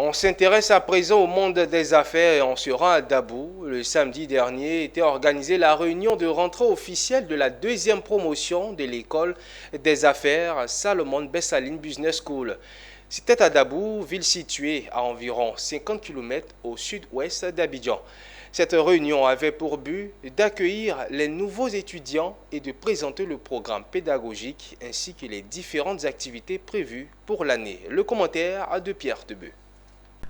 On s'intéresse à présent au monde des affaires et on se rend à Dabou. Le samedi dernier était organisée la réunion de rentrée officielle de la deuxième promotion de l'école des affaires Salomon Bessaline Business School. C'était à Dabou, ville située à environ 50 km au sud-ouest d'Abidjan. Cette réunion avait pour but d'accueillir les nouveaux étudiants et de présenter le programme pédagogique ainsi que les différentes activités prévues pour l'année. Le commentaire de Pierre Tebeu.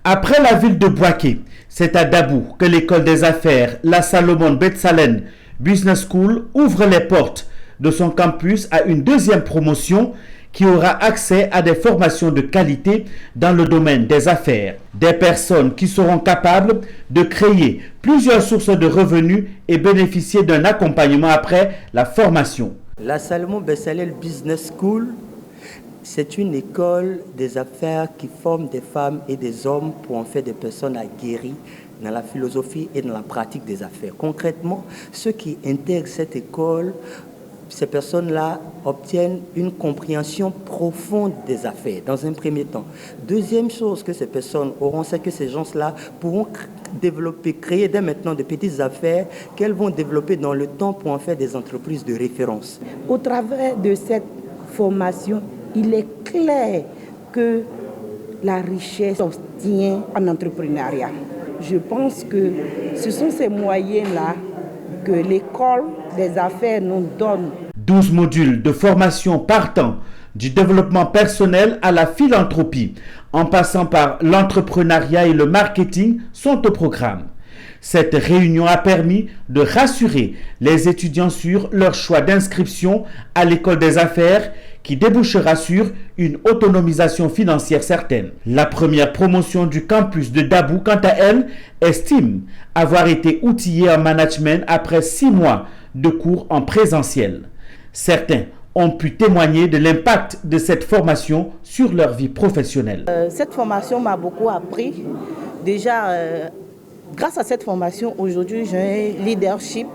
Après la ville de Bouaké, c'est à Dabou que l'école des affaires, la Salomon Bessaline Business School, ouvre les portes de son campus à une deuxième promotion qui aura accès à des formations de qualité dans le domaine des affaires. Des personnes qui seront capables de créer plusieurs sources de revenus et bénéficier d'un accompagnement après la formation. La Salomon Bessaline Business School, c'est une école des affaires qui forme des femmes et des hommes pour en faire des personnes aguerries dans la philosophie et dans la pratique des affaires. Concrètement, ceux qui intègrent cette école, ces personnes-là obtiennent une compréhension profonde des affaires, dans un premier temps. Deuxième chose que ces personnes auront, c'est que ces gens-là pourront développer, créer dès maintenant de petites affaires qu'elles vont développer dans le temps pour en faire des entreprises de référence. Au travers de cette formation, il est clair que la richesse s'obtient en entrepreneuriat. Je pense que ce sont ces moyens-là que l'école des affaires nous donne. 12 modules de formation partant du développement personnel à la philanthropie, en passant par l'entrepreneuriat et le marketing, sont au programme. Cette réunion a permis de rassurer les étudiants sur leur choix d'inscription à l'école des affaires qui débouchera sur une autonomisation financière certaine. La première promotion du campus de Dabou, quant à elle, estime avoir été outillée en management après 6 mois de cours en présentiel. Certains ont pu témoigner de l'impact de cette formation sur leur vie professionnelle. Cette formation m'a beaucoup appris. Déjà, grâce à cette formation, aujourd'hui, j'ai un leadership.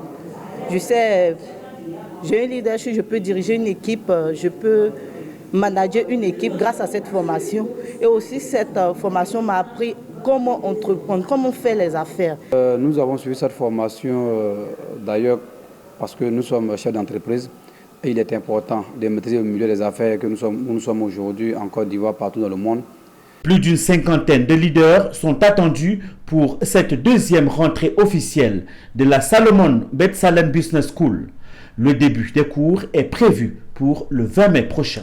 J'ai un leadership, je peux diriger une équipe, je peux manager une équipe grâce à cette formation. Et aussi, cette formation m'a appris comment entreprendre, comment faire les affaires. Nous avons suivi cette formation d'ailleurs parce que nous sommes chefs d'entreprise. Et il est important de maîtriser le milieu des affaires que nous sommes aujourd'hui en Côte d'Ivoire, partout dans le monde. Plus d'une cinquantaine de leaders sont attendus pour cette deuxième rentrée officielle de la Salomon Bessaline Business School. Le début des cours est prévu pour le 20 mai prochain.